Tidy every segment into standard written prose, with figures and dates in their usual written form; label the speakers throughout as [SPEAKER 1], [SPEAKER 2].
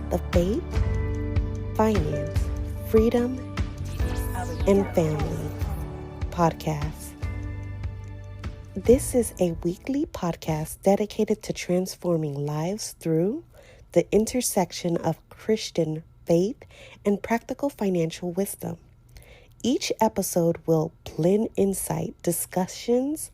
[SPEAKER 1] the Faith, Finance, Freedom, and Family podcast. This is a weekly podcast dedicated to transforming lives through the intersection of Christian faith and practical financial wisdom. Each episode will blend insight, discussions,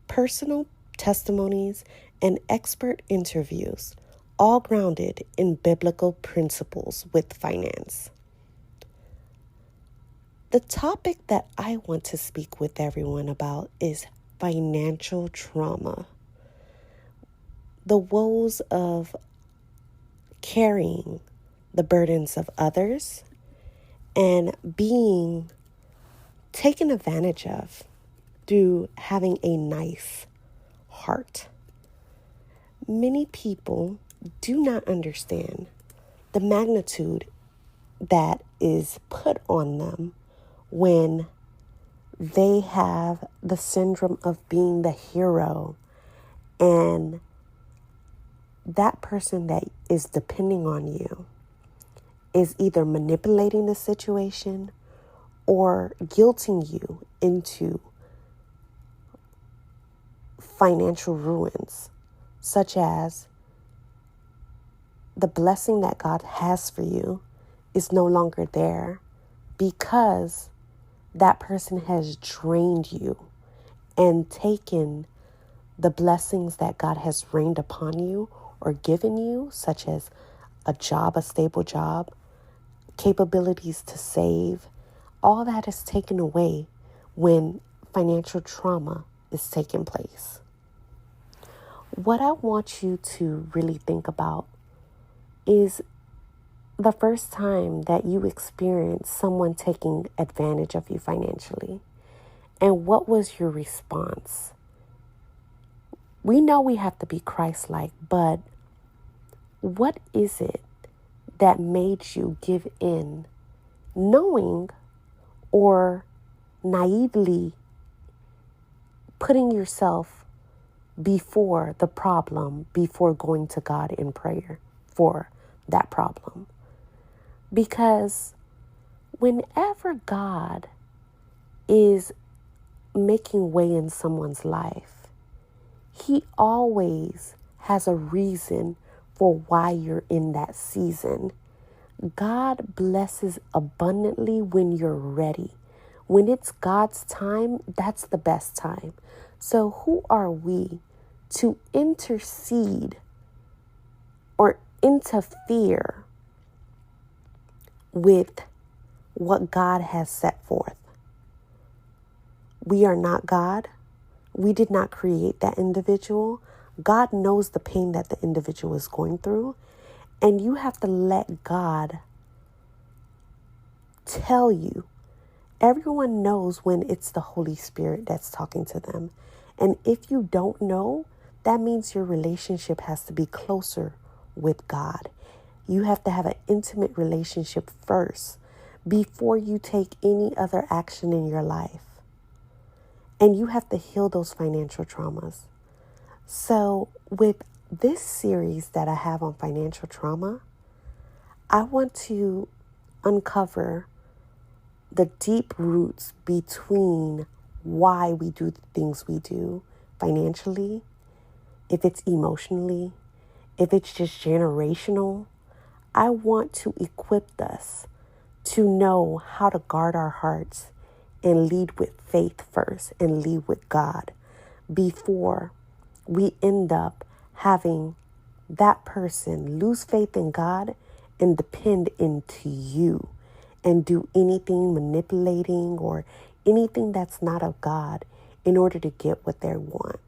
[SPEAKER 1] personal testimonies, and expert interviews, all grounded in biblical principles with finance. The topic that I want to speak with everyone about is financial trauma. The woes of carrying the burdens of others and being taken advantage of through having a nice heart. Many people do not understand the magnitude that is put on them when they have the syndrome of being the hero, and that person that is depending on you is either manipulating the situation or guilting you into financial ruins, such as the blessing that God has for you is no longer there because that person has drained you and taken the blessings that God has rained upon you or given you, such as a job, a stable job, capabilities to save. All that is taken away when financial trauma is taking place. What I want you to really think about is the first time that you experienced someone taking advantage of you financially, and what was your response? We know we have to be Christ-like, but what is it that made you give in, knowing or naively putting yourself before the problem, before going to God in prayer for that problem? Because whenever God is making way in someone's life, He always has a reason for why you're in that season. God blesses abundantly when you're ready. When it's God's time, that's the best time. So who are we to intercede or interfere with what God has set forth? We are not God. We did not create that individual. God knows the pain that the individual is going through, and you have to let God tell you. Everyone knows when it's the Holy Spirit that's talking to them. And if you don't know, that means your relationship has to be closer with God. You have to have an intimate relationship first before you take any other action in your life. And you have to heal those financial traumas. So with this series that I have on financial trauma, I want to uncover the deep roots between why we do the things we do financially, if it's emotionally, if it's just generational. I want to equip us to know how to guard our hearts and lead with faith first and lead with God before we end up having that person lose faith in God and depend into you and do anything manipulating or anything that's not of God in order to get what they want.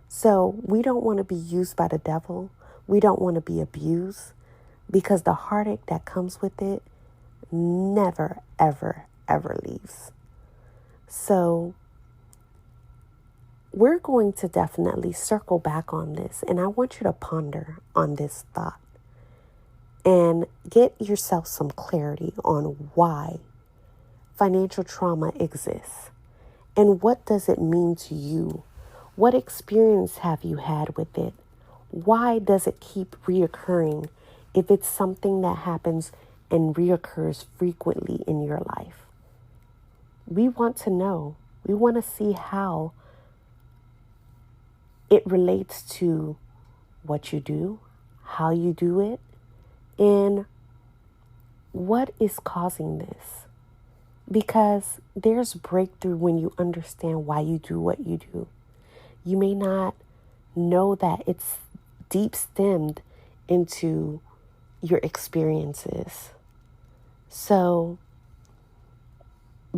[SPEAKER 1] So we don't want to be used by the devil. We don't want to be abused, because the heartache that comes with it never, ever, ever leaves. So we're going to definitely circle back on this, and I want you to ponder on this thought and get yourself some clarity on why financial trauma exists and what does it mean to you. What experience have you had with it? Why does it keep reoccurring if it's something that happens and reoccurs frequently in your life. We want to know. We want to see how it relates to what you do, how you do it, and what is causing this. Because there's breakthrough when you understand why you do what you do. You may not know that it's deep stemmed into your experiences. So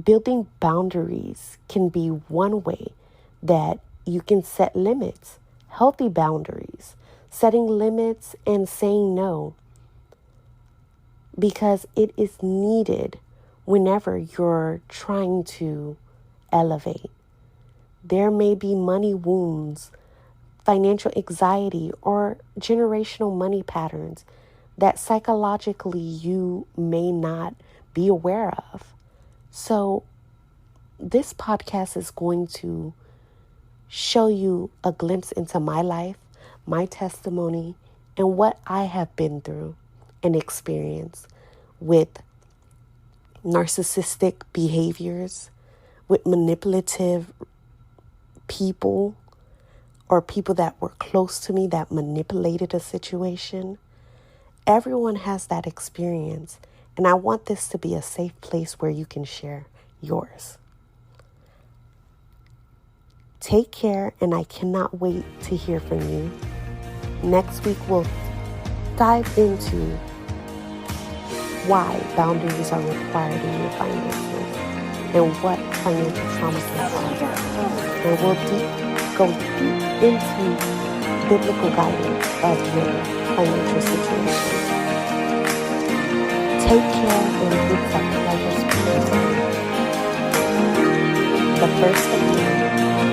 [SPEAKER 1] building boundaries can be one way that you can set limits, healthy boundaries, setting limits and saying no, because it is needed whenever you're trying to elevate. There may be money wounds, financial anxiety, or generational money patterns that psychologically you may not be aware of. So this podcast is going to show you a glimpse into my life, my testimony, and what I have been through and experienced with narcissistic behaviors, with manipulative people, or people that were close to me that manipulated a situation. Everyone has that experience, and I want this to be a safe place where you can share yours. Take care, and I cannot wait to hear from you. Next week, we'll dive into why boundaries are required in your finances and what financial trauma can cause. And we'll go deep into biblical guidance of your financial situation. Take care, and it's a pleasure speaking to you. The first of you.